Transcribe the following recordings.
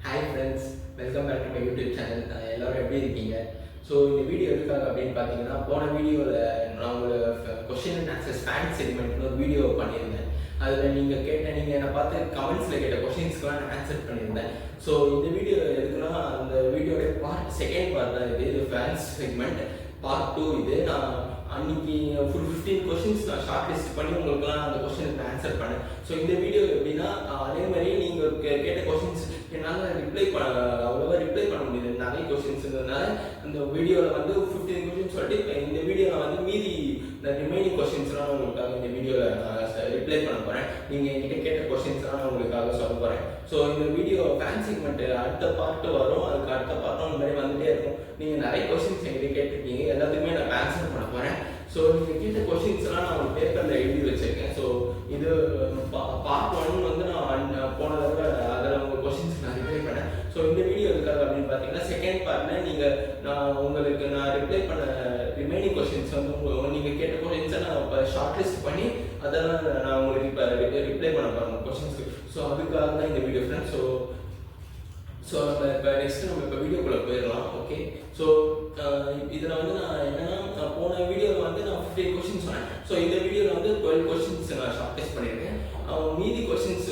Hi friends, welcome back to my YouTube channel. எல்லோரும் எப்படி இருக்கீங்க? ஸோ இந்த வீடியோ எதுக்காக அப்படின்னு பார்த்தீங்கன்னா, போன வீடியோவில் நான் ஒரு கொஸ்டின் அண்ட் ஆன்சர் ஸ்பேன் செக்மெண்ட்னு ஒரு வீடியோ பண்ணியிருந்தேன். அதில் நீங்கள் என்னை பார்த்து கமெண்ட்ஸில் கேட்ட கொஸ்டின்ஸ்க்குலாம் நான் ஆன்சர் பண்ணியிருந்தேன். ஸோ இந்த வீடியோ எதுக்குன்னா, அந்த வீடியோட செகண்ட் பார்ட் தான் இது ஃபேன்ஸ் செக்மெண்ட் பார்ட் 2. இது நான் அன்னைக்கு ஃபுல் 15 கொஸ்டின்ஸ் நான் ஷார்ட் லிஸ்ட் பண்ணி உங்களுக்குலாம் அந்த கொஸ்டினுக்கு ஆன்சர் பண்ணேன். ஸோ இந்த வீடியோ எப்படின்னா, அதே மாதிரி நீங்கள் கேட்ட கொஸ்டின்ஸ் என்னால் அவ்வளோவா ரிப்ளை பண்ண முடியுது. நிறைய கொஸ்டின்ஸ் இருந்ததுனால அந்த வீடியோவில் வந்து 15 கொஸ்டின்ஸ் சொல்லிட்டு இப்போ இந்த வீடியோவில் வந்து மீதி இந்த ரிமைனிங் கொஸ்டின்ஸ்லாம் உங்களுக்காக இந்த வீடியோவில் நான் ரிப்ளை பண்ண போகிறேன். நீங்கள் என்கிட்ட கேட்ட கொஸ்டின்ஸ்லாம் நான் உங்களுக்காக சொல்ல போகிறேன். ஸோ இந்த வீடியோ ஃபேன் செக்மெண்ட் அடுத்த பார்ட்டு வரும், அதுக்கு அடுத்த பார்ட்டும் இந்த மாதிரி வந்துகிட்டே இருக்கும். நீங்கள் நிறைய கொஸ்டின்ஸ் என்கிட்ட கேட்டிருக்கீங்க, எல்லாத்துக்குமே நான் ஆன்சர் பண்ண போகிறேன். ஸோ நீங்கள் கேட்ட கொஸ்டின்ஸ்லாம் நான் ஒரு பேப்பரில் எழுதி வச்சுருக்கேன். ஸோ இது பார்ட் 1 வந்து நான் போன தடவை அதில் உங்கள் கொஸ்டின்ஸ் நான் ரிப்ளை பண்ணேன். ஸோ இந்த வீடியோ இருக்காது அப்படின்னு பார்த்தீங்கன்னா, செகண்ட் பார்ட்டில் நான் ரிப்ளை பண்ண ரிமைனிங் கொஸ்டின்ஸ் வந்து நீங்கள் கேட்ட கொஸ்டின்ஸை நான் இப்போ ஷார்ட் லிஸ்ட் பண்ணி அதெல்லாம் நான் உங்களுக்கு இப்போ ரிப்ளை பண்ண போகிறேன் கொஸ்டின்ஸ்க்கு. ஸோ அதுக்காக தான் இந்த வீடியோ ஃப்ரெண்ட்ஸ். ஸோ நம்ம இப்போ நெக்ஸ்ட் நம்ம இப்போ வீடியோக்குள்ளே போயிடலாம். ஓகே, ஸோ இதில் வந்து நான் என்னென்னா, போன வீடியோவில் வந்து நான் 15 கொஸ்டின்ஸ் சொன்னேன். ஸோ இந்த வீடியோவில் வந்து 12 கொஸ்டின்ஸ் நான் ஷார்ட் டெஸ்ட் பண்ணியிருக்கேன். மீதி கொஸ்டின்ஸ்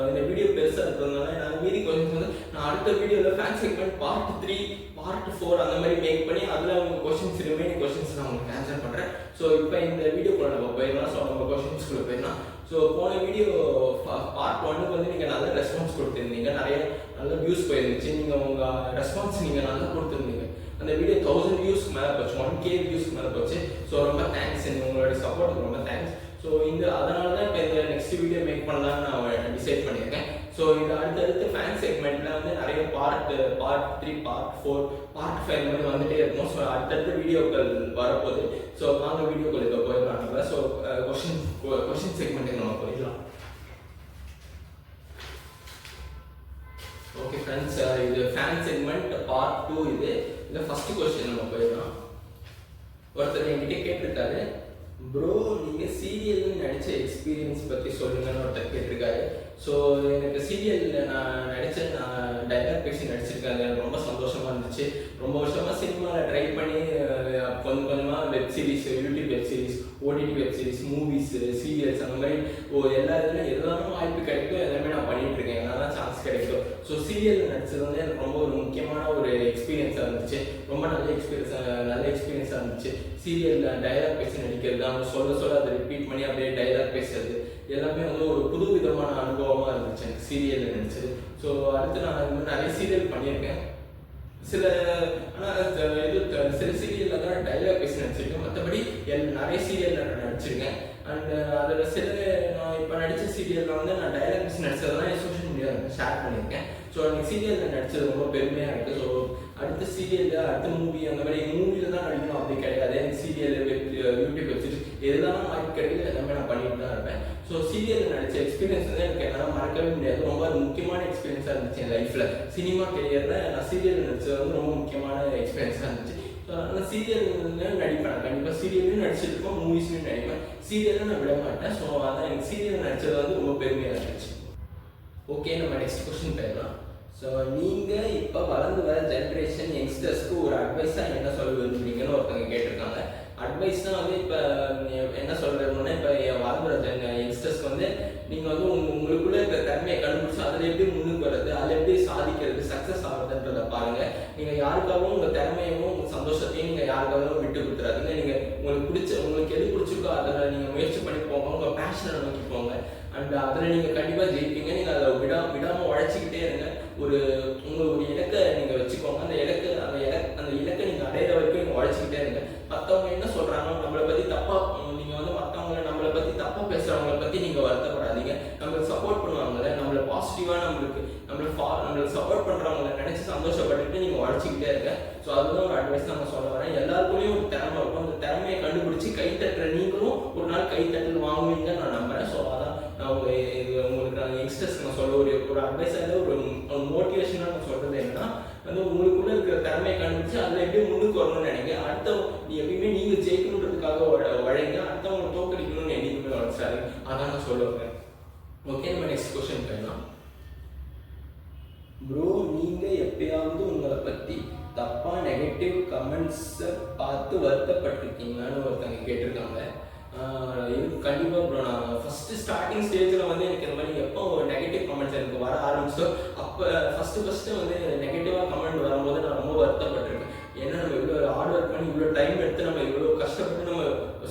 இந்த வீடியோ பெருசாக இருக்கிறதுனால என்னால் மீதி கொஸ்டின்ஸ் வந்து நான் அடுத்த வீடியோவில் ஃபேன் செக்மெண்ட் பார்ட் 3 பார்ட் 4 அந்த மாதிரி மேக் பண்ணி அதில் உங்கள் கொஸ்டின்ஸ் ரிமைனிங் கொஸ்டின்ஸ் நான் உங்களுக்கு ஆன்சர் பண்ணுறேன். ஸோ இப்போ இந்த வீடியோக்குள்ளே நம்ம போயிடலாம். ஸோ நம்ம கொஸ்டின்ஸ்குள்ளே போயிடலாம். ஸோ போன வீடியோ பார்ட் 1க்கு வந்து நீங்கள் நல்ல ரெஸ்பான்ஸ் கொடுத்துருந்தீங்க, நிறைய நல்ல வியூஸ் போயிருந்துச்சு. நீங்கள் உங்கள் ரெஸ்பான்ஸ் நீங்கள் நல்லா கொடுத்துருந்தீங்க. அந்த வீடியோ 1000 வியூஸ்க்கு மேலே போச்சு, 1K வியூஸ்க்கு மேலே போச்சு. ஸோ ரொம்ப தேங்க்ஸ், உங்களோட சப்போர்ட்டுக்கு ரொம்ப தேங்க்ஸ். ஸோ அதனால தான் இப்போ இந்த நெக்ஸ்ட் வீடியோ மேக் பண்ணலான்னு நான் டிசைட் பண்ணியிருக்கேன். ஸோ இது அடுத்தடுத்து ஃபேன் செக்மெண்ட்டில் வந்து நிறைய பார்ட் 3 பார்ட் 4 பார்ட் 5 இந்த மாதிரி வந்துகிட்டே இருக்கும். ஸோ அடுத்தடுத்த வீடியோக்கள் வரப்போகுது. ஸோ வாங்க வீடியோக்கள் இப்போ போயிடலாம். நம்ம ஸோ கொஸ்டின் செக்மெண்ட்டுக்கு நம்ம போயிடலாம். ஓகே ஃப்ரெண்ட்ஸ், இது ஃபேன் செக்மெண்ட் பார்ட் 2. இது ஃபர்ஸ்ட் கொஸ்டின் நம்ம போயிடலாம். ஒருத்தர் என்கிட்ட கேட்டிருக்காரு, ப்ரோ நீங்கள் சீரியல்னு நடித்த எக்ஸ்பீரியன்ஸ் பற்றி சொல்லுங்கன்னு ஒருத்தர் கேட்டிருக்காரு. ஸோ எனக்கு சீரியலில் நான் டைலாக் பேசி நடிச்சிருக்கேன். எனக்கு ரொம்ப சந்தோஷமாக இருந்துச்சு. ரொம்ப வருஷமாக சினிமாவில் ட்ரை பண்ணி கொஞ்சம் கொஞ்சமாக web series, YouTube web series, OTT web series, movies, serials அந்த மாதிரி எல்லா இதுலையும் எதுவும் வாய்ப்பு கிடைக்கும் எல்லாமே நான் பண்ணிகிட்டு இருக்கேன். எல்லாம் சான்ஸ் கிடைக்கும். ஸோ சீரியல் நடிச்சது வந்து எனக்கு ரொம்ப ஒரு முக்கியமான ஒரு எக்ஸ்பீரியன்ஸாக இருந்துச்சு. ரொம்ப நல்ல எக்ஸ்பீரியன்ஸாக இருந்துச்சு. சீரியலில் டைலாக் பேசி நடிக்கிறது, அவங்க சொல்ல அதை ரிப்பீட் பண்ணி அப்படியே டைலாக் பேசுறது எல்லாமே வந்து ஒரு புது விதமான அனுபவமாக இருந்துச்சு எனக்கு சீரியலில் நடிச்சது. ஸோ அடுத்து நான் இந்த நிறைய சீரியல் பண்ணியிருக்கேன். சில சீரியலில் தான் டைலாக் பேசி நடிச்சிருக்கேன். மற்றபடி நிறைய சீரியலில் நான் நடிச்சிருக்கேன். அண்ட் அதில் நான் இப்போ நடித்த சீரியலில் வந்து நான் டைலாக் பேசி நடிச்சதெல்லாம் என் சோஷியல் மீடியாவில் ஷேர் பண்ணியிருக்கேன். ஸோ எனக்கு சீரியலில் நடிச்சது ரொம்ப பெருமையாக இருக்குது. ஸோ அடுத்த சீரியலில் அடுத்த மூவி அந்த மாதிரி மூவியில் தான் நடிக்கணும் அப்படி கிடையாது. எனக்கு சீரியல், யூடியூப் வெப்சீரிஸ் எதுதான் வாய்ப்பு கிடைக்குது எல்லாமே நான் பண்ணிட்டு தான் இருப்பேன். ஸோ சீரியலில் நடித்த எக்ஸ்பீரியன்ஸ் வந்து எனக்கு என்னால் மறக்கவே முடியாது. ரொம்ப முக்கியமான எக்ஸ்பீரியன்ஸாக இருந்துச்சு என் லைஃப்பில். சினிமா கெரியரில் நான் சீரியல் நடித்தது வந்து ரொம்ப முக்கியமான எக்ஸ்பீரியன்ஸாக இருந்துச்சு. ஸோ நான் சீரியல் நடிப்பேன், கண்டிப்பாக சீரியல்லையும் நடிச்சிருக்கோம், மூவிஸ்லையும் நடிப்பேன். சீரியலும் நான் விட மாட்டேன். ஸோ அதான் எனக்கு சீரியல் நடித்தது வந்து ரொம்ப பெருமையாக இருந்துச்சு. ஓகே, நம்ம நெக்ஸ்ட் கொஸ்டின் போயிடலாம். ஸோ நீங்கள் இப்போ வளர்ந்து வர ஜென்ரேஷன் யங்ஸ்டர்ஸ்க்கு ஒரு அட்வைஸாக என்ன சொல்ல விரும்புறீங்கன்னு ஒருத்தவங்க கேட்டிருக்காங்க. அட்வைஸ்னால் வந்து இப்போ என்ன சொல்கிறதுனா, இப்போ வளர்ந்து வர யங்ஸ்டர்ஸ்க்கு வந்து நீங்கள் வந்து உங்களுக்குள்ளே இருக்கிற திறமையை கண்டுபிடிச்சி அதில் எப்படி முன்னுக்கு வர்றது, அதில் எப்படி சாதிக்கிறது, சக்ஸஸ் ஆகுறதுன்றதை பாருங்கள். நீங்கள் யாருக்காகவும் உங்கள் திறமையும் உங்கள் சந்தோஷத்தையும் நீங்கள் யாருக்காகவும் விட்டு கொடுத்துறாதீங்க. நீங்கள் உங்களுக்கு எது பிடிச்சிருக்கோ அதில் நீங்கள் முயற்சி பண்ணி போங்க, உங்கள் பேஷனை நோக்கி போங்க. அண்ட் அதில் நீங்கள் கண்டிப்பாக ஜெயிப்பீங்க. நீங்கள் அதை விடாமல் உழைச்சிக்கிட்டே இருங்க. உங்களுடைய இலக்கை நீங்கள் வச்சுக்கோங்க. அந்த இலக்கை நீங்கள் அடையிற வரைக்கும் நீங்கள் உழைச்சிக்கிட்டே இருங்க. மற்றவங்க என்ன சொல்கிறாங்க, நம்மளை பற்றி தப்பாக நீங்கள் வந்து மற்றவங்களை நம்மளை பற்றி தப்பாக பேசுகிறவங்கள பற்றி நீங்கள் வருத்தப்படாதீங்க. நம்மளுக்கு சப்போர்ட் பண்ணுவாங்கல்ல, நம்மளை பாசிட்டிவாக நம்மளுக்கு சப்போர்ட் பண்ணுறவங்களை நினச்சி சந்தோஷப்பட்டுட்டு நீங்கள் உழைச்சிக்கிட்டே இருங்க. ஸோ அதுதான் ஒரு அட்வைஸ் நான் சொல்ல வரேன். எல்லாருக்குள்ளேயும் ஒரு திறமை இருக்கும். அந்த திறமையை கண்டுபிடிச்சி கைத்தட்டுற நீங்களும் ஒரு நாள் கைத்தட்டல் வாங்குவீங்கன்னு நான் நம்புகிறேன். ஸோ அதான் நான் உங்களுக்கு நான் யங்ஸ்டர்ஸ்க்கு நான் சொல்ல ஒரு அட்வைஸாக ஒரு மோட்டிவேஷனாக நான் சொல்கிறது என்னன்னா, வந்து உங்களுக்குள்ளே இருக்கிற திறமையை கண்டுபிடிச்சி அதில் எப்படி முன்னுக்கு வரணும்னு நினைங்க. எப்பயுமே நீங்கள் ஜெயிக்கணுன்றதுக்காக உழைங்க. அடுத்தவங்களை தோக்கடிக்கணும்னு என்றைக்குமே உழைச்சாரு. அதான் நான் சொல்ல வரேன். ஓகே, நம்ம நெக்ஸ்ட் கொஸ்டின் போயிடலாம். எப்பயாவது உங்களை பற்றி தப்பாக நெகட்டிவ் கமெண்ட்ஸை பார்த்து வருத்தப்பட்டிருக்கீங்களான்னு ஒருத்தங்க கேட்டிருக்காங்க. கண்டிப்பாக ப்ரோ, நான் ஃபஸ்ட்டு ஸ்டார்டிங் ஸ்டேஜில் வந்து எனக்கு இந்த மாதிரி எப்போ நெகட்டிவ் கமெண்ட்ஸ் எனக்கு வர ஆரம்பிச்சோ அப்போ ஃபஸ்ட்டு வந்து நெகட்டிவாக கமெண்ட் வரும்போது நான் ரொம்ப வருத்தப்பட்டிருக்கேன். ஏன்னா நம்ம இவ்வளோ ஹார்ட் ஒர்க் பண்ணி இவ்வளோ டைம் எடுத்து நம்ம இவ்வளோ கஷ்டப்பட்டு நம்ம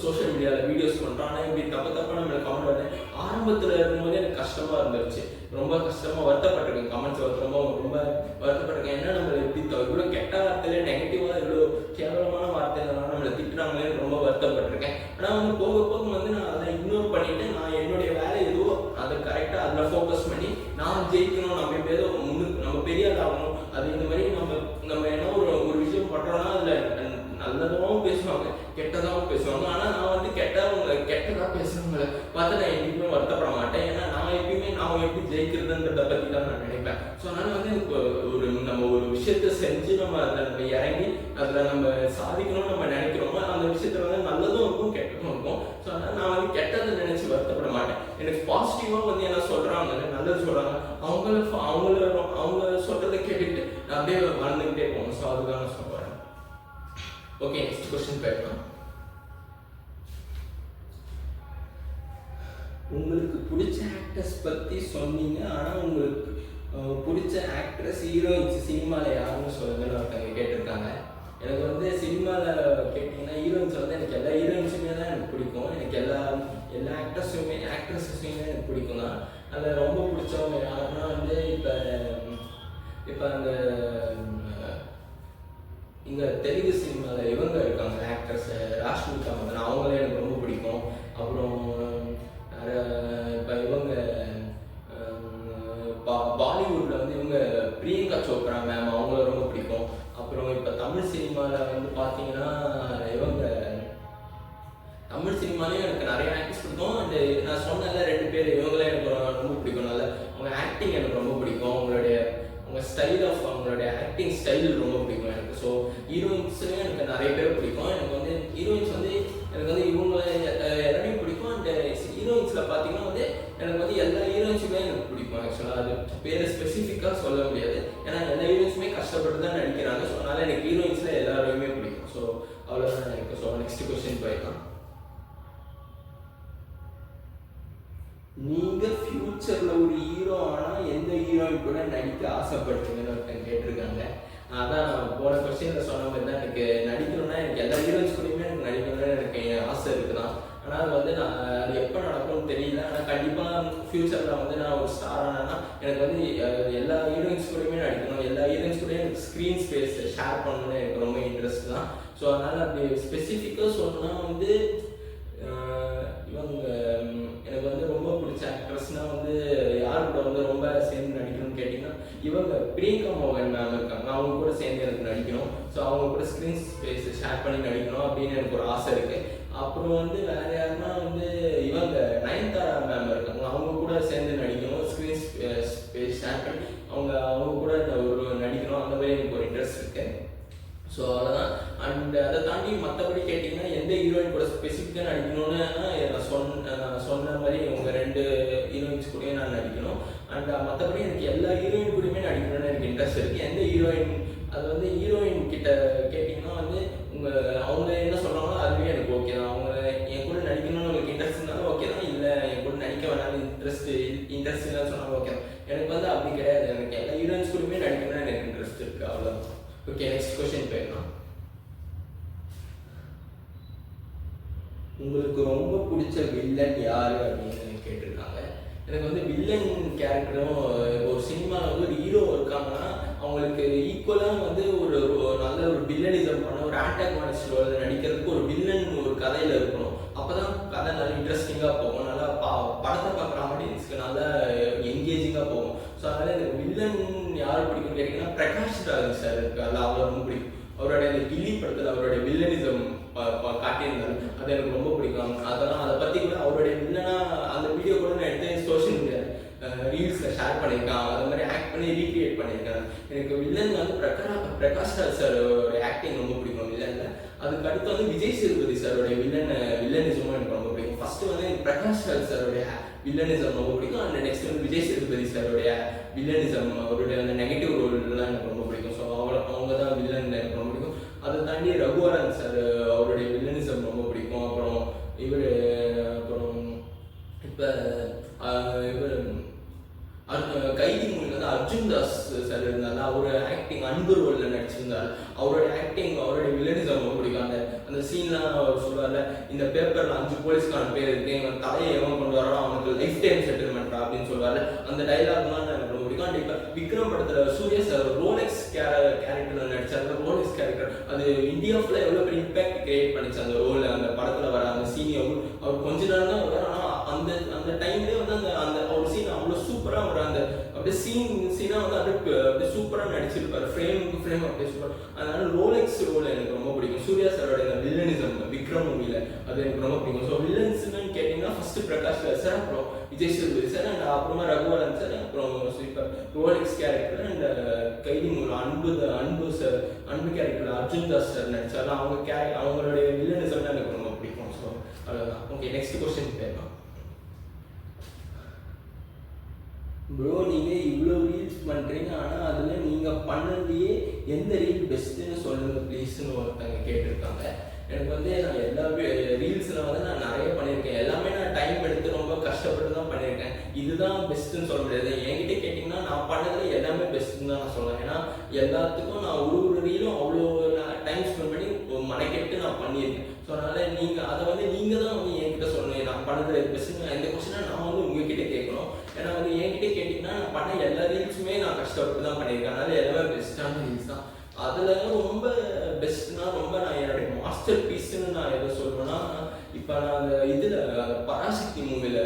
சோஷியல் மீடியாவில் வீடியோஸ் பண்ணுறோம். ஆனால் இப்படி தப்பாக நம்மளுக்கு கமெண்ட் வருது. ஆரம்பத்தில் இருக்கும்போது எனக்கு கஷ்டமாக இருந்துச்சு, ரொம்ப கஷ்டமாக வருத்தப்பட்டிருக்கேன். கமெண்ட்ஸ் ரொம்ப வருத்தப்பட்டிருக்கேன். ஏன்னா நம்ம இப்படி இவ்வளோ கெட்ட வார்த்தையில நெகட்டிவாக இவ்வளோ கேவலமான வார்த்தைகள்லாம் நம்மளை திட்டுறாங்களேன்னு ரொம்ப வருத்தப்பட்டிருக்கேன். ஆனால் வந்து போக போக வந்து நான் அதை இக்னோர் பண்ணிவிட்டு நான் என்னுடைய வேலை எதுவோ அதை கரெக்டாக அதில் ஃபோக்கஸ் பண்ணி நான் ஜெயிக்கணும், நம்ம எப்படியாவது முன்னுக்கு நம்ம பெரிய ஆள் ஆகணும். அது இந்த மாதிரி நம்ம என்ன ஒரு விஷயம் பண்ணுறோன்னா அதில் நல்லதாகவும் பேசுவாங்க, கெட்டதாகவும் பேசுவாங்க. ஆனால் நான் வந்து கெட்டதாக பேசுகிறவங்களை பார்த்து நான் என்றைக்குமே வருத்தப்பட மாட்டேன். ஏன்னா நான் எப்பயுமே நான் எப்படி ஜெயிக்கிறதுன்றதை பற்றி தான் நான் நினைப்பேன். ஸோ அதனால் வந்து நம்ம ஒரு விஷயத்த செஞ்சு நம்ம இறங்கி அதில் நம்ம சாதிக்கணும்னு நம்ம நினைக்கிறோமோ அந்த விஷயத்துல வந்து நல்லதும் இருக்கும் கெட்டதும் இருக்கும். ஸோ அதனால் நான் வந்து கெட்டதை நினைச்சு வருத்தப்பட மாட்டேன். எனக்கு பாசிட்டிவாக வந்து என்ன சொல்கிறாங்க, நல்லது சொல்கிறாங்க, அவங்க சொல்கிறத கேட்டுட்டு நான் அப்படியே வாழ்ந்துக்கிட்டே போகணும். ஸோ அதுதான் நான் சொல்கிறேன். ஓகே, நெக்ஸ்ட் கொஸ்டின் போயிடலாம். உங்களுக்கு பிடிச்ச ஆக்டர்ஸ் பற்றி சொன்னீங்க, ஆனால் உங்களுக்கு பிடிச்ச ஆக்ட்ரஸ் ஹீரோயின்ஸ் சினிமாவில் யாருன்னு சொல்லுங்கன்னு ஒருத்தவங்க கேட்டிருக்காங்க. எனக்கு வந்து சினிமாவில் கேட்டிங்கன்னா ஹீரோயின்ஸ் வந்து எனக்கு எல்லா ஹீரோயின்ஸுமே தான் எனக்கு பிடிக்கும். எனக்கு எல்லா ஆக்ட்ரஸுமே எனக்கு பிடிக்கும் தான். அதில் ரொம்ப பிடிச்சவங்க யாருன்னா வந்து இப்போ அந்த இங்கே தெலுங்கு சினிமாவில் இவங்க இருக்காங்க ஆக்ட்ரஸ் ராஷ்மிகா மந்தனா, அவங்களே எனக்கு ரொம்ப பிடிக்கும். அப்புறம் இப்போ இவங்க பாலிவுட்டில் வந்து இவங்க பிரியங்கா சோப்ரா மேம், அவங்கள ரொம்ப பிடிக்கும். அப்புறம் இப்போ தமிழ் சினிமாவில் வந்து பார்த்தீங்கன்னா இவங்க தமிழ் சினிமாலேயும் எனக்கு நிறைய ஆக்டர்ஸ் பிடிக்கும். அண்ட் நான் சொன்னல 2 பேர், இவங்களே எனக்கு ரொம்ப பிடிக்கும். நல்ல அவங்க ஆக்டிங் எனக்கு ரொம்ப பிடிக்கும். அவங்க அவங்களுடைய ஆக்டிங் ஸ்டைல் ரொம்ப பிடிக்கும் எனக்கு. ஸோ ஹீரோயின்ஸ்லேயும் எனக்கு நிறைய பேர் பிடிக்கும். எனக்கு வந்து ஹீரோயின்ஸ் வந்து எனக்கு வந்து இவங்க எல்லாரையும் பிடிக்கும். அண்ட் ஹீரோயின்ஸில் பார்த்தீங்கன்னா வந்து எனக்கு வந்து எல்லா ஹீரோயின்ஸுமே எனக்கு பிடிக்கும். ஆக்சுவலாக அது பேர் ஸ்பெசிஃபிக்காக சொல்ல முடியாது, ஏன்னா எல்லா ஹீரோயின்ஸுமே கஷ்டப்பட்டு தான் நடிக்கிறாங்க. ஸோ அதனால் எனக்கு ஹீரோயின்ஸில் எல்லாரையுமே பிடிக்கும். ஸோ அவ்வளோதான் எனக்கு. ஸோ நெக்ஸ்ட் கொஸ்டின் போயிடலாம். நீங்கள் ஃப்யூச்சரில் ஒரு ஹீரோ ஆனால் எந்த ஹீரோயின் கூட நடிக்க ஆசைப்படுறீங்கன்னு ஒருத்தன் கேட்டிருக்காங்க. அதான் நான் போன கொஸ்டினில் சொன்ன மாதிரி தான், எனக்கு நடிக்கணும்னா எனக்கு எல்லா ஹீரோயின்ஸ் கூடயுமே எனக்கு நடிக்கணும்னு எனக்கு ஆசை இருக்குதான். ஆனால் அது வந்து அது எப்போ நடக்கும்னு தெரியல. ஆனால் கண்டிப்பாக ஃப்யூச்சரில் வந்து நான் ஒரு ஸ்டார் ஆனேன்னா எனக்கு வந்து எல்லா ஹீரோயின்ஸ் கூடயுமே நடிக்கணும், எல்லா ஹீரோயின்ஸ் கூடயும் எனக்கு ஸ்க்ரீன் ஸ்பேஸ் ஷேர் பண்ணணும்னு எனக்கு ரொம்ப இன்ட்ரெஸ்ட் தான். ஸோ அதனால் அப்படி ஸ்பெசிஃபிக்காக சொல்லணும்னா வந்து இவங்க எனக்கு வந்து ரொம்ப பிடிச்ச ஆக்ட்ரஸ்னால் வந்து யார் கூட வந்து ரொம்ப சேர்ந்து நடிக்கணும்னு கேட்டிங்கன்னா இவங்க பிரியங்கா மோகன் மேம் இருக்காங்க, அவங்க கூட சேர்ந்து எனக்கு நடிக்கணும். ஸோ அவங்க கூட ஸ்க்ரீன் ஸ்பேஸ் ஷேர் பண்ணி நடிக்கணும் அப்படின்னு எனக்கு ஒரு ஆசை இருக்குது. அப்புறம் வந்து வேறு யாருன்னா வந்து இவங்க நயன்தாரா மேம் இருக்காங்க, அவங்க கூட சேர்ந்து நடிக்கணும், ஸ்க்ரீன் ஸ்பேஸ் ஷேர் பண்ணி அவங்க கூட ஒரு நடிக்கணும், அந்த மாதிரி எனக்கு ஒரு இன்ட்ரெஸ்ட் இருக்குது. ஸோ அவ்வளோதான். அண்ட் அதை தாண்டி மற்றபடி கேட்டிங்கன்னா எந்த ஹீரோயின் கூட ஸ்பெசிஃபிக்காக நடிக்கணும்னு நான் சொன்ன மாதிரி உங்கள் 2 ஹீரோயின்ஸ் கூடயும் நான் நடிக்கணும். அண்ட் மற்றபடி எனக்கு எல்லா ஹீரோயின் கூடயுமே நடிக்கணும்னு எனக்கு இன்ட்ரெஸ்ட் இருக்குது. எந்த ஹீரோயின் அது வந்து ஹீரோயின் கிட்ட கேட்டிங்கன்னா வந்து அவங்க என்ன சொல்கிறாங்களோ அதுவே எனக்கு ஓகே தான். அவங்க என் கூட நடிக்கணும்னு உங்களுக்கு இன்ட்ரெஸ்ட் இருந்தாலும் ஓகே தான், இல்லை என் கூட நடிக்க வேணாலும் இன்ட்ரெஸ்ட் இல்லைன்னு சொன்னாலும் ஓகே தான். எனக்கு வந்து அப்படி கிடையாது, எனக்கு எல்லா ஹீரோயின்ஸ் கூடயுமே நடிக்கணும்னு எனக்கு இன்ட்ரெஸ்ட் இருக்குது, அவ்வளோதான். ஓகே, நெக்ஸ்ட் கொஸ்டின் போயிடலாம். உங்களுக்கு ரொம்ப பிடிச்ச வில்லன் யார் அப்படின்னு கேட்டிருக்காங்க. எனக்கு வந்து வில்லன் கேரக்டரும் ஒரு சினிமாவில் வந்து ஒரு ஹீரோ இருக்காங்கன்னா அவங்களுக்கு ஈக்குவலாக வந்து ஒரு நல்ல ஒரு வில்லனிசம் பண்ண ஒரு ஆன்டாகனிஸ்ட் ரோல் நடிக்கிறதுக்கு ஒரு வில்லன் ஒரு கதையில் இருக்கணும். அப்போ தான் கதை நல்லா இன்ட்ரெஸ்டிங்காக போகும், நல்லா படத்தை பார்க்குற ஆடியன்ஸ்க்கு நல்லா என்கேஜிங்காக போகும். ஸோ அதனால் எனக்கு வில்லன் யார் பிடிக்கும் கேட்டிங்கன்னா பிரகாஷ் ராஜ் சார் இருக்கு, அதில் அவ்வளோ ரொம்ப பிடிக்கும். அவருடைய அந்த கில்லி படத்தில் அவருடைய வில்லனிசம் காட்டியிருந்தாரு, அது எனக்கு ரொம்ப பிடிக்கும். அதெல்லாம் அதை பற்றி கூட அவருடைய வில்லனா அந்த வீடியோ கூட நான் எடுத்து சோஷியல் மீடியா ரீல்ஸில் ஷேர் பண்ணியிருக்கேன். அது மாதிரி ஆக்ட் பண்ணி ரீக்ரியேட் பண்ணியிருக்கேன். எனக்கு வில்லன் வந்து பிரகாஷ் ராஜ் சாரோட ஆக்டிங் ரொம்ப பிடிக்கும் வில்லனில். அதுக்கு அடுத்து வந்து விஜய் சேதுபதி சாரோடைய வில்லனிசமும் எனக்கு ரொம்ப பிடிக்கும். ஃபர்ஸ்ட் வந்து எனக்கு பிரகாஷ் ராஜ் சாரோடைய வில்லனிசம் ரொம்ப பிடிக்கும். அண்ட் நெக்ஸ்ட் வந்து விஜய் சேதுபதி சாரோடைய வில்லனிசம், அவருடைய அந்த நெகட்டிவ் ரோல்லாம் எனக்கு ரொம்ப பிடிக்கும். ஸோ அவங்க தான் வில்லன் எனக்கு ரொம்ப பிடிக்கும். அதை தாண்டி ரகுவரன் சார் அவருடைய வில்லனிசம் ரொம்ப பிடிக்கும். அப்புறம் இப்போ கைதி மூவில வந்து அர்ஜுன் தாஸ் சார் இருந்தாலும் அவரோட ஆக்டிங் அன்பு ரோல்ல நடிச்சிருந்தார். அவரோட ஆக்டிங், அவருடைய வில்லனிசம் ரொம்ப பிடிக்கும். அந்த சீன்லாம் அவர் சொல்லுவார்ல, இந்த பேப்பர்ல 5 போலீஸ்கான பேர் இருக்கு, இவன் தலையை எவன் கொண்டு வரானோ அவனுக்கு லைஃப் டைம் செட்டில்மெண்ட் அப்படின்னு சொல்லுவாரு. அந்த டைலாக்லாம் எனக்கு ரொம்ப பிடிக்கும். அண்ட் இப்போ விக்ரம் படத்துல சூர்யா சார் ரோலெக்ஸ் கேரக்டர்ல நடிச்சாரு. ரோலெக்ஸ் கேரக்டர் அது இந்தியா ஃபுல்லா எவ்வளவு பெரிய இம்பாக்ட் கிரியேட் பண்ணிச்சு அந்த ரோல். அந்த படத்துல வர அந்த சீன் அவர் கொஞ்ச நேரம் தான் வரும். ஆனா அந்த டைம்லேயே வந்து அந்த ஒரு சீன் அவ்வளோ சூப்பராக வர அந்த அப்படியே சீனாக வந்து அப்படியே சூப்பராக நடிச்சிருப்பாரு. ஃப்ரேமுக்கு ஃப்ரேம் அப்படியே சூப்பர். அதனால ரோலெக்ஸ் ரோல் எனக்கு ரொம்ப பிடிக்கும். சூர்யா சாரோட இந்த வில்லனிசம் விக்ரம் மூவியில் அது எனக்கு ரொம்ப பிடிக்கும். ஸோ வில்லன்ஸ்னு கேட்டிங்கன்னா ஃபர்ஸ்ட் பிரகாஷ் ராஜ் சார், அப்புறம் விஜய் சேதுபதி சார், அண்ட் அப்புறமா ரகுவரன் சார், அப்புறம் இப்போ ரோலெக்ஸ் கேரக்டர் அண்ட் கைதி மூலம் அன்பு கேரக்டர் அர்ஜுன் தாஸ் சார் நடிச்சாரு. அவங்களுடைய வில்லனிசம் எனக்கு ரொம்ப பிடிக்கும். ஸோ அவ்வளோதான். ஓகே, நெக்ஸ்ட் கொஸ்டின் போயிடலாம். ப்ரோ, நீங்கள் இவ்வளோ ரீல்ஸ் பண்ணுறீங்க, ஆனால் அதில் நீங்கள் பண்ணதுலேயே எந்த ரீல் பெஸ்ட்டுன்னு சொல்லுங்கள் ப்ளீஸ்ன்னு ஒருத்தங்க கேட்டிருக்காங்க. எனக்கு வந்து நான் எல்லா ரீல்ஸில் வந்து நான் நிறைய பண்ணியிருக்கேன். எல்லாமே நான் டைம் எடுத்து ரொம்ப கஷ்டப்பட்டு தான் பண்ணியிருக்கேன். இதுதான் பெஸ்ட்டுன்னு சொல்ல முடியாது. என்கிட்ட கேட்டிங்கன்னா நான் பண்ணதில் எல்லாமே பெஸ்ட்டுன்னு தான் நான் சொல்லுவேன். ஏன்னா எல்லாத்துக்கும் நான் ஒரு ரீலும் அவ்வளோ டைம் ஸ்பெண்ட் பண்ணி மனைக்கெட்டு நான் பண்ணியிருக்கேன். ஸோ அதனால் அதை வந்து நீங்கள் தான் வந்து என்கிட்ட சொல்லணும், நான் பண்ணதில் பெஸ்ட்டுன்னு. இந்த கொஸ்டினை நான் வந்து உங்ககிட்ட கேட்கணும். ஏன்னா வந்து என்கிட்ட கேட்டிங்கன்னா நான் பண்ண எல்லா ரீல்ஸுமே நான் கஷ்டப்பட்டு தான் பண்ணியிருக்கேன். அதனால எல்லாமே பெஸ்ட்டான ரீல்ஸ் தான். அதில் ரொம்ப பெஸ்ட்னா ரொம்ப நான் என்னுடைய மாஸ்டர் பீஸ்ன்னு நான் எதை சொல்லுவேன்னா, இப்போ நான் அந்த இதில் பராசக்தி மூவியில்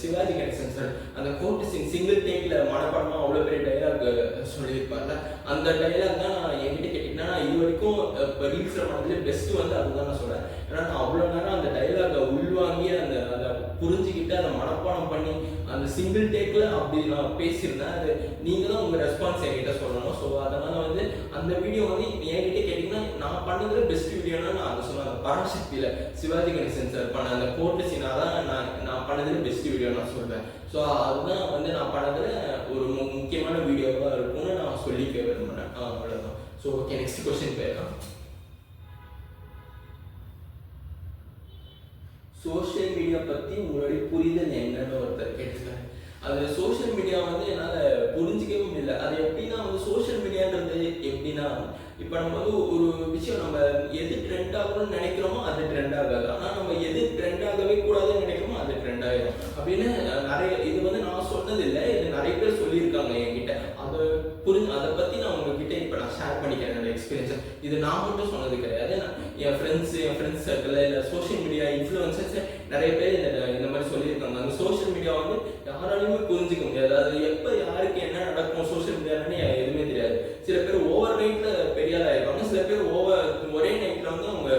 சிவாஜி கணேசன் சார் அந்த கோர்ட்டு சீன் சிங்கிள் டேக்கில் மனப்படமாக அவ்வளோ பெரிய டைலாக் சொல்லியிருப்பார்ல, அந்த டைலாக் தான் நான் என்கிட்ட கேட்டிங்கன்னா நான் இது வரைக்கும் இப்போ ரீல்ஸில் பண்ணதுலேயே பெஸ்ட்டு வந்து அதுதான் நான் சொல்கிறேன். ஏன்னா நான் அவ்வளோ நேரம் அந்த டைலாகை உள்வாங்கி அதை புரிஞ்சுக்கிட்டு அதை மனப்பாடம் பண்ணி அந்த சிங்கிள் டேக்கில் அப்படி நான் பேசியிருந்தேன். அது நீங்கள் தான் உங்கள் ரெஸ்பான்ஸ் என்கிட்ட சொல்லணும். ஸோ அதனால் வந்து அந்த வீடியோ வந்து என்கிட்ட கேட்டிங்கன்னா நான் பண்ணதில் பெஸ்ட் வீடியோனா நான் அதை சொன்னேன். அந்த பராசக்தியில் சிவாஜி கணேசன் சார் பண்ண அந்த கோர்ட்டு சீனாக தான் நான் பண்ணதில் பெஸ்ட் வீடியோ நான் சொல்வேன். ஸோ அதுதான் வந்து நான் பண்ணதில் ஒரு முக்கியமான வீடியோவாக இருக்கும்னு நான் சொல்லிக்க விரும்புகிறேன். அவ்வளோதான். ஸோ ஓகே, நெக்ஸ்ட் கொஸ்டின் போயிடலாம். சோஷியல் மீடியா பற்றி உங்களுடைய புரிதல் என்னன்னு ஒருத்தர் கேட்டிருக்காரு. அது சோஷியல் மீடியா வந்து என்னால் புரிஞ்சிக்கவே முடியல. அது எப்படின்னா வந்து சோஷியல் மீடியான்றது எப்படின்னா, இப்போ நம்ம வந்து ஒரு விஷயம் நம்ம எது ட்ரெண்ட் ஆகணும்னு நினைக்கிறோமோ அது ட்ரெண்ட் ஆகாது. ஆனால் நம்ம எது ட்ரெண்ட் ஆகவே கூடாதுன்னு நினைக்கிறோமோ அது ட்ரெண்ட் ஆகிடும் அப்படின்னு நிறைய இது வந்து நான் சொன்னது இல்லை, இது நிறைய பேர் சொல்லியிருக்காங்க என்கிட்ட. அதை பற்றி நான் உங்ககிட்ட இப்போ நான் ஷேர் பண்ணிக்கிறேன் என்னோட எக்ஸ்பீரியன்ஸை. இது நான் மட்டும் சொன்னது கிடையாது. என் ஃப்ரெண்ட்ஸ் சர்க்கிளில் இல்லை சோஷியல் மீடியா இன்ஃப்ளூயன்சர்ஸ் நிறைய பேர் இந்த மாதிரி சொல்லியிருக்காங்க. அந்த சோஷியல் மீடியா வந்து யாராலையுமே புரிஞ்சிக்க முடியாது. அது எப்போ யாருக்கு என்ன நடக்கும் சோஷியல் மீடியான்னு எதுவுமே தெரியாது. சில பேர் ஓவர் நைட்டில் பெரிய ஆளாக இருப்பாங்க, சில பேர் ஒரே நைட்டில் வந்து அவங்க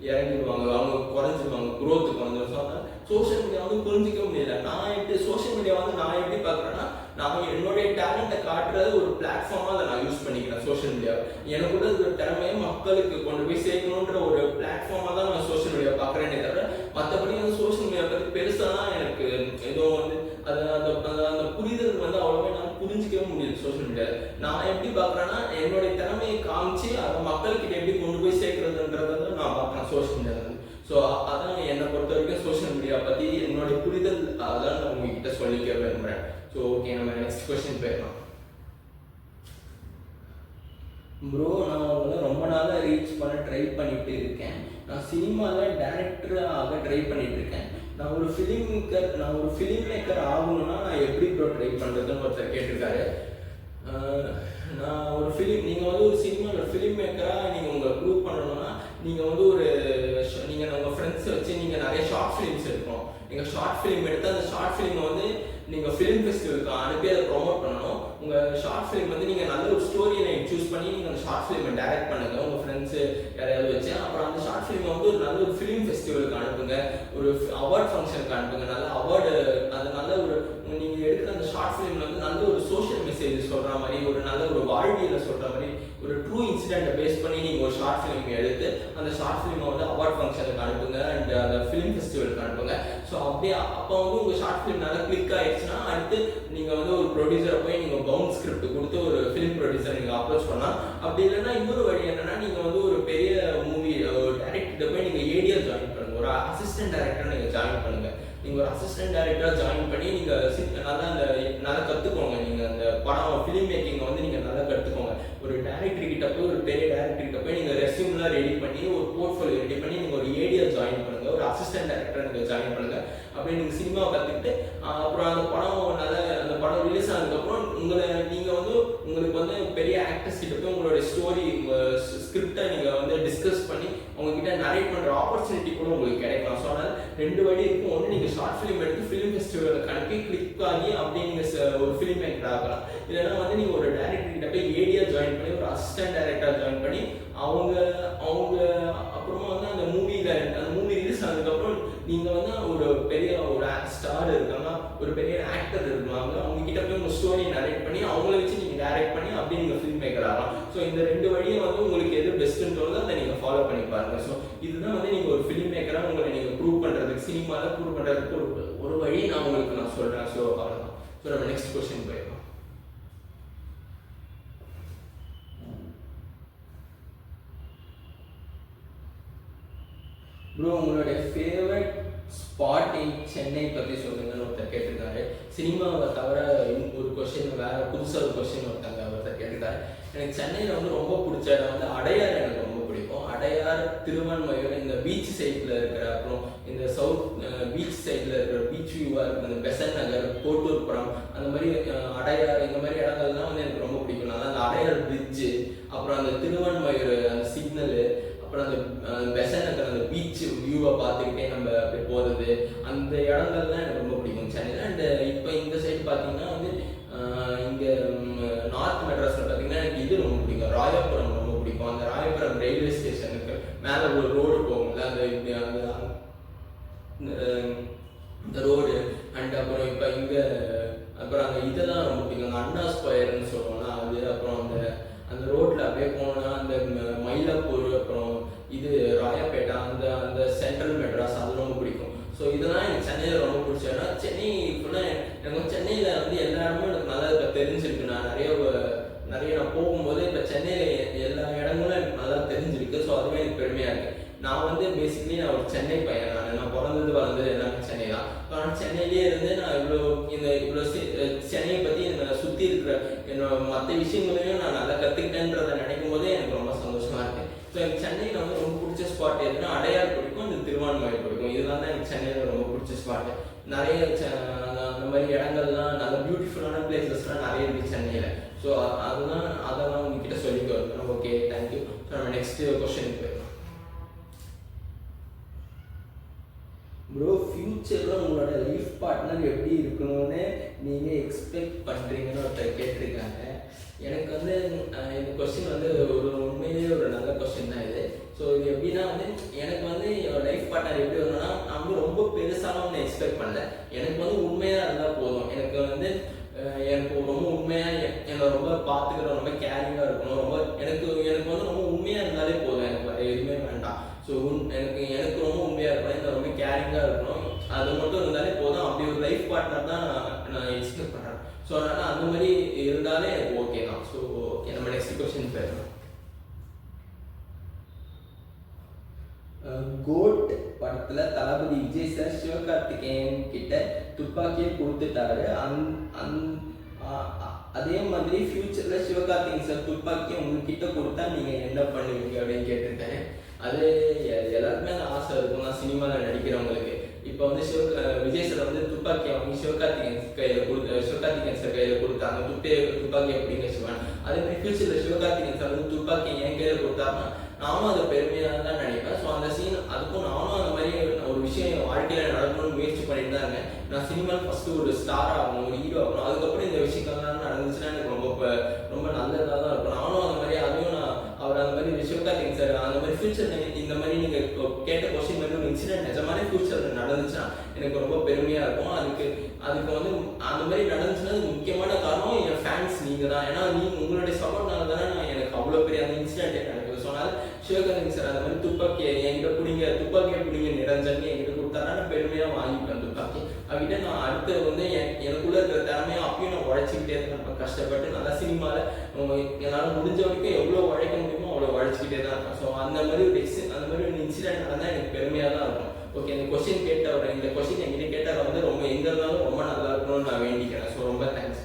இறங்கிடுவாங்க, அவங்க குறைஞ்சிருவாங்க, குரோத்து குறைஞ்சிடும். ஸோ அதனால் சோஷியல் மீடியா வந்து புரிஞ்சிக்க முடியல. சோஷியல் மீடியா வந்து நான் எப்படி பார்க்குறேன்னா, நான் என்னுடைய டேலண்ட்டை காட்டுறது ஒரு பிளாட்ஃபார்மாக அதை நான் யூஸ் பண்ணிக்கிறேன். சோஷியல் மீடியா எனக்குள்ள ஒரு திறமையை மக்களுக்கு கொண்டு போய் சேர்க்கணுன்ற ஒரு பிளாட்ஃபார்மாக தான் நான் சோஷியல் மீடியா பார்க்குறேனே தவிர மற்றபடி வந்து சோஷியல் மீடியா பற்றி பெருசாக தான் எனக்கு ஏதோ வந்து அந்த புரிதல் வந்து அவ்வளோவே நான் புரிஞ்சிக்கவே முடியல. சோஷியல் மீடியாவில் நான் எப்படி பார்க்குறேன்னா, என்னுடைய திறமையை காமிச்சு அதை மக்கள்கிட்ட எப்படி கொண்டு போய் சேர்க்கறதுன்றதை நான் பார்க்குறேன் சோஷியல் மீடியாவில். ஸோ அதான் என்னை பொறுத்த வரைக்கும் சோஷியல் மீடியா பற்றி என்னுடைய புரிதல் அதான் நான் உங்ககிட்ட சொல்லிக்க விரும்புகிறேன். ஸோ ஓகே, நம்ம நெக்ஸ்ட் கொஸ்டின் போயிடலாம். ப்ரோ, நான் வந்து ரொம்ப நாளாக ரீச் பண்ண ட்ரை பண்ணிட்டு இருக்கேன். நான் சினிமாவில் டேரக்டராக ட்ரை பண்ணிட்டு இருக்கேன். நான் ஒரு ஃபிலிம் மேக்கர் ஆகணும்னா நான் எப்படி ப்ரோ ட்ரை பண்ணுறதுன்னு ஒருத்தர் கேட்டிருக்காரு. நான் நீங்கள் வந்து ஒரு சினிமாவில் ஃபிலிம் மேக்கராக நீங்கள் உங்களை ப்ரூவ் பண்ணணும்னா நீங்கள் வந்து நீங்கள் உங்கள் ஃப்ரெண்ட்ஸை வச்சு நீங்கள் நிறைய ஷார்ட் ஃபிலிம்ஸ் எடுக்கணும். நீங்கள் ஷார்ட் ஃபிலிம் எடுத்து அந்த ஷார்ட் ஃபிலிமை வந்து நீங்கள் ஃபிலிம் ஃபெஸ்டிவலுக்கு அனுப்பி அதை ப்ரொமோட் பண்ணணும். உங்கள் ஷார்ட் ஃபிலிம் வந்து நீங்கள் நல்ல ஒரு ஸ்டோரியை நீங்கள் சூஸ் பண்ணி நீங்கள் அந்த ஷார்ட் ஃபிலிமை டைரக்ட் பண்ணுங்கள் உங்கள் ஃப்ரெண்ட்ஸு யாரையாவது வச்சு. அப்புறம் அந்த ஷார்ட் ஃபிலிமை வந்து ஒரு நல்ல ஒரு ஃபிலிம் ஃபெஸ்டிவலுக்கு அனுப்புங்க, ஒரு அவார்ட் ஃபங்க்ஷனுக்கு அனுப்புங்க. நல்ல அவார்டு அது நல்ல ஒரு நீங்கள் எடுக்கிற அந்த ஷார்ட் ஃபிலிமில் வந்து நல்ல ஒரு சோஷியல் சொல்கிற மாதிரி ஒரு நல்ல ஒரு வாழ்வியலை சொல்கிற மாதிரி ஒரு ட்ரூ இன்சிடென்ட்டை பேஸ் பண்ணி நீங்கள் ஒரு ஷார்ட் ஃபிலிம் எடுத்து அந்த ஷார்ட் ஃபிலிமை வந்து அவார்ட் ஃபங்க்ஷனுக்கு அனுப்புங்க அண்ட் அந்த ஃபிலிம் ஃபெஸ்டிவலுக்கு அனுப்புங்க. ஸோ அப்படியே அப்போ வந்து உங்கள் ஷார்ட் ஃபிலிம் நல்லா கிளிக் ஆகிடுச்சுன்னா அடுத்து நீங்கள் வந்து ஒரு ப்ரொடியூசரை போய் நீங்கள் பவுண்ட் ஸ்கிரிப்ட் கொடுத்து ஒரு ஃபிலிம் ப்ரொடியூசர் நீங்கள் அப்ரோச் பண்ணலாம். அப்படி இல்லைன்னா இன்னொரு வழி என்னன்னா நீங்கள் வந்து ஒரு பெரிய மூவி டைரக்டர்கிட்ட போய் நீங்கள் ஏடியா ஜாயின் பண்ணுங்க, ஒரு அசிஸ்டன்ட் டைரக்டர் நீங்கள் ஜாயின் பண்ணுங்க. நீங்கள் ஒரு அசிஸ்டன்ட் டைரக்டராக ஜாயின் பண்ணி நீங்கள் நல்லா கற்றுக்கோங்க. நீங்கள் அந்த படம் ஃபிலிம் மேக்கிங்கை வந்து நீங்கள் நல்லா கற்றுக்கோங்க. ஒரு டைரக்டர்கிட்ட போய் ஒரு பெரிய டைரக்டர்கிட்ட போய் நீங்கள் ரெஸ்யூம்லாம் ரெடி பண்ணி ஒரு போர்ட்ஃபோலியோ ரெடி பண்ணி நீங்கள் ஒரு ஏடியா ஜாயின் பண்ணுங்கள், ஒரு அசிஸ்டன்ட் டைரக்டரை நீங்கள் ஜாயின் பண்ணுங்கள். அப்படி நீங்கள் சினிமாவை கற்றுக்கிட்டு அப்புறம் அந்த படம் ரிலீஸ் ஆனதுக்கப்புறம் நீங்கள் வந்து உங்களுக்கு வந்து பெரிய ஆக்டர்ஸ் கிட்ட போய் உங்களுடைய ஸ்டோரி ஸ்கிரிப்டை நீங்கள் வந்து டிஸ்கஸ் பண்ணி உங்ககிட்ட நரேட் பண்ணுற ஆப்பர்ச்சுனிட்டி கூட உங்களுக்கு கிடைக்கலாம். ஸோ அதனால் 2 வழி இருக்கும். ஒன்று நீங்கள் ஷார்ட் ஃபிலிம் எடுத்து ஃபிலிம் ஃபெஸ்டிவலுக்கு அனுப்பி கிளிக் ஆகி அப்படி நீங்கள் ஒரு ஃபிலிம் மேக்கர் ஆகலாம். இல்லைன்னா வந்து நீங்கள் ஒரு டைரக்டர் கிட்ட போய் ஏடியா ஜாயின் பண்ணி ஒரு அசிஸ்டன்ட் டைரக்டராக ஜாயின் பண்ணி அவங்க அப்புறமா வந்து அந்த மூவி ரிலீஸ் ஆனதுக்கப்புறம் நீங்கள் வந்து ஒரு பெரிய ஒரு ஸ்டார் இருக்காங்க, ஒரு பெரிய ஆக்டர் இருக்காங்க, அவங்க கிட்ட போய் உங்கள் ஸ்டோரியை நரேட் பண்ணி அவங்கள வச்சு நீங்கள் டைரக்ட் பண்ணி அப்படி நீங்கள் ஃபிலிம் மேக்கர் ஆகலாம். ஸோ இந்த 2 வழியை வந்து உங்களுக்கு எது பெஸ்ட்டுன்னு தோணுதோ அதை நீங்கள் ஃபாலோ பண்ணி பாருங்க. ஸோ இதுதான் வந்து நீங்கள் ஒரு ஃபிலிம் மேக்கராக உங்களை நீங்கள் ப்ரூவ் பண்ணுறதுக்கு, சினிமாவில் ப்ரூவ் பண்ணுறதுக்கு ஒரு வழி நான் சொல்கிறேன். ஸோ அவ்வளோதான். ஸோ நம்ம நெக்ஸ்ட் கொஸ்டின் போயிடலாம். ப்ரோ உங்களுடைய ஃபேவரட் ஸ்பாட் இன் சென்னை பற்றி சொல்லுங்கன்னு ஒருத்தர் கேட்டிருக்காரு. சினிமாவை தவிர ஒரு கொஸ்டின் வேறு புதுசாக ஒரு கொஸ்டின் ஒருத்தர் கேட்டிருக்காரு. எனக்கு சென்னையில் வந்து ரொம்ப பிடிச்ச இடம் வந்து அடையார். எனக்கு ரொம்ப பிடிக்கும். அடையார், திருவன்மையூர், இந்த பீச் சைடில் இருக்கிற, அப்புறம் இந்த சவுத் பீச் சைடில் இருக்கிற பீச் வியூவாக இருக்கிற இந்த பெசன்ட் நகர், கோட்டூர்புரம், அந்த மாதிரி அடையார், இந்த மாதிரி இடங்கள்லாம் வந்து எனக்கு ரொம்ப பிடிக்கும். நான் அந்த அடையார் பிரிட்ஜு, அப்புறம் அந்த திருவன்மையூர் அந்த சிக்னலு, அப்புறம் அந்த பெசன்ட் நகர் அந்த பீச் வியூவை பார்த்துக்கிட்டே நம்ம அப்படி போகிறது, அந்த இடங்கள்லாம் எனக்கு ரொம்ப பிடிக்கும் சென்னையில். அண்ட் இப்போ இந்த சைடு பார்த்தீங்கன்னா வந்து இங்கே நார்த் மெட்ராஸில் பார்த்தீங்கன்னா எனக்கு இது ரொம்ப பிடிக்கும், ராயபுரம் ரொம்ப பிடிக்கும். அந்த ராயபுரம் ரயில்வே ஸ்டேஷனுக்கு மேலே ஒரு ரோடு போகும்ல, அந்த ரோடு. அண்ட் அப்புறம் இப்போ இங்கே அப்புறம் அந்த இதெல்லாம் ரொம்ப பிடிக்கும், அந்த அண்ணா ஸ்கொயர்னு சொல்லுவோம்னா அது. அப்புறம் அந்த ரோட்டில் அப்படியே போனால் அந்த மயிலாப்பூர், அப்புறம் இது ராயப்பேட்டை, அந்த சென்ட்ரல் மெட்ராஸ், அது ரொம்ப பிடிக்கும். ஸோ இதெல்லாம் எனக்கு சென்னையில் ரொம்ப பிடிச்ச இடம். சென்னை இப்போனா எனக்கு சென்னையில் வந்து எல்லா இடமும் எனக்கு நல்லா தெரிஞ்சிருக்கு. நான் நிறைய நான் போகும்போது இப்போ சென்னையில் எல்லா இடங்களும் எனக்கு நல்லா தெரிஞ்சிருக்கு. ஸோ அதுவே எனக்கு பெருமையாக இருக்குது. நான் வந்து பேசிக்கலி நான் ஒரு சென்னை பையன். நான் பிறந்தது வளர்ந்தது எல்லாமே சென்னை தான். ஆனால் சென்னையிலே இருந்து நான் இவ்வளோ சென்னையை பற்றி என்னை சுற்றி இருக்கிற என்னோட மற்ற விஷயங்களையும் நான் நல்லா கற்றுக்கிட்டேன்றதை நினைக்கும் போதே எனக்கு ரொம்ப சந்தோஷமாக இருக்குது. ஸோ எனக்கு சென்னையில் வந்து ரொம்ப பிடிச்ச ஸ்பாட் எதுனா அடையார் பிடிக்கும், இந்த திருவான்மையூர் பிடிக்கும். இதுதான் தான் எனக்கு சென்னையில் ரொம்ப பிடிச்ச ஸ்பாட்டு. நிறைய அந்த மாதிரி இடங்கள்லாம் நல்ல பியூட்டிஃபுல்லான பிளேசஸ்லாம் நிறைய இருக்குது சென்னையில். ஸோ அதெல்லாம் உங்ககிட்ட சொல்லிட்டு வருவேன். Okay, thank you. ஸோ நம்ம நெக்ஸ்ட் கொஸ்டினுக்கு போயிடலாம். ப்ரோ ஃப்யூச்சரில் உங்களோட லைஃப் பார்ட்னர் எப்படி இருக்கணும்னு நீங்கள் எக்ஸ்பெக்ட் பண்ணுறீங்கன்னு ஒருத்தர் கேட்டிருக்காங்க. எனக்கு வந்து இந்த கொஸ்டின் வந்து உண்மையிலேயே ஒரு நல்ல கொஸ்டின் தான் இது. ஸோ இது எப்படின்னா வந்து எனக்கு வந்து என்னோட லைஃப் பார்ட்னர் எப்படி வரணும்னா, நான் வந்து ரொம்ப பெருசாலாம் ஒன்று எக்ஸ்பெக்ட் பண்ணல. எனக்கு வந்து உண்மையாக இருந்தால் போதும். எனக்கு ரொம்ப உண்மையாக என்னை ரொம்ப பார்த்துக்கிற, ரொம்ப கேரிங்காக இருக்கணும். எனக்கு வந்து ரொம்ப உண்மையாக இருந்தாலே போதும். எனக்கு எதுவுமே வேண்டாம். ஸோ எனக்கு ரொம்ப உண்மையாக இருக்கணும், எனக்கு ரொம்ப கேரிங்காக இருக்கணும். அது மட்டும் இருந்தாலே போதும். அப்படி ஒரு லைஃப் பார்ட்னர் தான் நான் எக்ஸ்பெக்ட் பண்ணுறேன். ஸோ அதனால் அந்த மாதிரி இருந்தாலே எனக்கு ஓகே தான். ஸோ ஓகே, நம்ம நெக்ஸ்ட் கொஸ்டின் போயிடலாம். கோட் படத்தில் தளபதி விஜய் சார் சிவகார்த்திகேயன் கிட்ட துப்பாக்கியை கொடுத்துட்டாரு. அதே மாதிரி ஃபியூச்சரில் சிவகார்த்திகேயன் சார் துப்பாக்கியை உங்ககிட்ட கொடுத்தா நீங்கள் என்ன பண்ணுவீங்க அப்படின்னு கேட்டிருக்காரு. அது எல்லாருக்குமே அந்த ஆசை இருக்கும் தான் சினிமாவில் நடிக்கிறவங்களுக்கு. இப்போ வந்து விஜய் சார் வந்து துப்பாக்கியை வாங்கி சிவகார்த்திகேயன் சார் கையில் கொடுத்தாங்க. துப்பாக்கி எப்படிங்க சிவன். அதே மாதிரி ஃபியூச்சரில் சிவகார்த்திகேயன் சார் வந்து துப்பாக்கி என் கையில் கொடுத்தாருன்னா நானும் அதை பெருமையாக தான் நினைப்பேன். ஸோ அந்த சீன் அதுக்கும் நானும் அந்த மாதிரி ஒரு விஷயம் என் வாழ்க்கையில் நடக்கணும்னு முயற்சி பண்ணிட்டு தான் இருக்கேன். நான் சினிமாவில் ஃபஸ்ட்டு ஒரு ஸ்டார் ஆகணும், ஒரு ஹீரோ ஆகணும். அதுக்கப்புறம் இந்த விஷயங்கள்லாம் நடந்துச்சுன்னா எனக்கு ரொம்ப நல்லதாக தான் இருக்கும். நானும் அந்த மாதிரி அதையும் அவர் அந்த மாதிரி சிவகார்த்திகேயன் சார் அந்த மாதிரி ஃபியூச்சரில் இந்த மாதிரி நீங்கள் கேட்ட கொஸ்டின் மாதிரி ஒரு இன்சிடென்ட் நிஜமானே ஃபியூச்சரில் நடந்துச்சுன்னா எனக்கு ரொம்ப பெருமையாக இருக்கும். அதுக்கு வந்து அந்த மாதிரி நடந்துச்சுன்னா முக்கியமான காரணம் என் ஃபேன்ஸ் நீங்கள் தான். ஏன்னா உங்களுடைய சப்போர்ட்னால தானே நான் எனக்கு அவ்வளோ பெரிய அந்த இன்சிடென்ட் நடக்குது. ஸோ அதனால் சிவகங்கை சார் அந்த மாதிரி துப்பாக்கியை என்கிட்ட துப்பாக்கியை பிடிங்க நிரஞ்சன் என்கிட்ட கொடுத்தாரா நான் பெருமையாக வாங்கிப்பேன் துப்பாக்கி. அவகிட்ட நான் அடுத்து வந்து எனக்குள்ள இருக்கிற திறமையை அப்பயும் நான் உழைச்சிக்கிட்டே இருப்பேன். கஷ்டப்பட்டு நல்லா சினிமாவில் என்னால் முடிஞ்ச வரைக்கும் எவ்வளோ உழைக்க முடியுமோ அவ்வளோ உழைச்சிக்கிட்டே தான் இருப்பேன். ஸோ அந்த மாதிரி ஒரு இன்சிடென்ட் நடந்தால் எனக்கு பெருமையாக தான் இருக்கும். ஓகே, இந்த கொஸ்டின் என்கிட்ட கேட்டவர் வந்து ரொம்ப எங்கே இருந்தாலும் ரொம்ப நல்லா இருக்கணும்னு நான் வேண்டிக்கிறேன். ஸோ ரொம்ப தேங்க்ஸ்.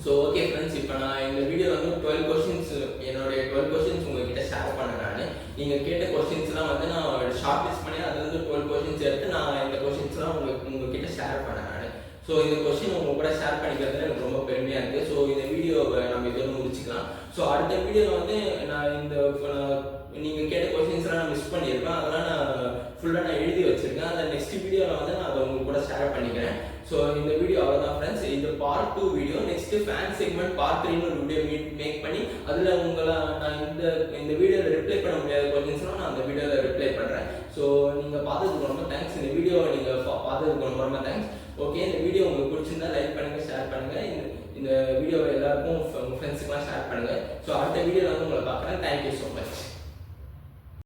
ஸோ ஓகே ஃப்ரெண்ட்ஸ், இப்போ நான் இந்த வீடியோ வந்து 12 கொஸ்டின்ஸ் என்னுடைய 12 கொஸ்டின்ஸ் உங்ககிட்ட ஷேர் பண்ணேன். நீங்கள் கேட்ட கொஸ்டின்ஸ்லாம் வந்து நான் ஷார்ட் லிஸ்ட் பண்ணி அதுலேருந்து 12 கொஸ்டின்ஸ் எடுத்து நான் இந்த கொஸ்டின்ஸ்லாம் உங்ககிட்ட ஷேர் பண்ணேன். ஸோ இந்த கொஸ்டின் உங்க கூட ஷேர் பண்ணிக்கிறது எனக்கு ரொம்ப பெருமையாக இருக்குது. ஸோ இந்த வீடியோவை நம்ம இதோட முடிச்சுக்கலாம். ஸோ அடுத்த வீடியோவில் வந்து நான் நீங்கள் கேட்ட கொஸ்டின்ஸ்லாம் நான் மிஸ் பண்ணியிருப்பேன். அதெல்லாம் நான் ஃபுல்லாக எழுதி வச்சுருக்கேன். அந்த நெக்ஸ்ட் வீடியோவில் வந்து நான் அதை உங்க கூட ஷேர் பண்ணிக்கிறேன். ஸோ இந்த வீடியோ அவ்வளோதான் ஃப்ரெண்ட்ஸ். இந்த part 2 video next fan segment part 3ன்னு ஒரு வீடியோ மேக் பண்ணி அதில் நான் இந்த வீடியோவில் ரிப்ளை பண்ண முடியாத கொஸ்டின்ஸ்லாம் நான் அந்த வீடியோவில் ரிப்ளை பண்ணுறேன். ஸோ நீங்கள் பார்த்ததுக்கு ரொம்ப தேங்க்ஸ். இந்த வீடியோவை நீங்கள் பார்த்ததுக்கு ரொம்ப தேங்க்ஸ். ஓகே, இந்த வீடியோ உங்களுக்கு பிடிச்சிருந்தா லைக் பண்ணுங்கள், ஷேர் பண்ணுங்கள். இந்த வீடியோவை எல்லாருக்கும் உங்கள் ஃப்ரெண்ட்ஸுக்கெலாம் ஷேர் பண்ணுங்கள். ஸோ அடுத்த வீடியோவில் வந்து உங்களை பார்க்குறேன். Thank you so much.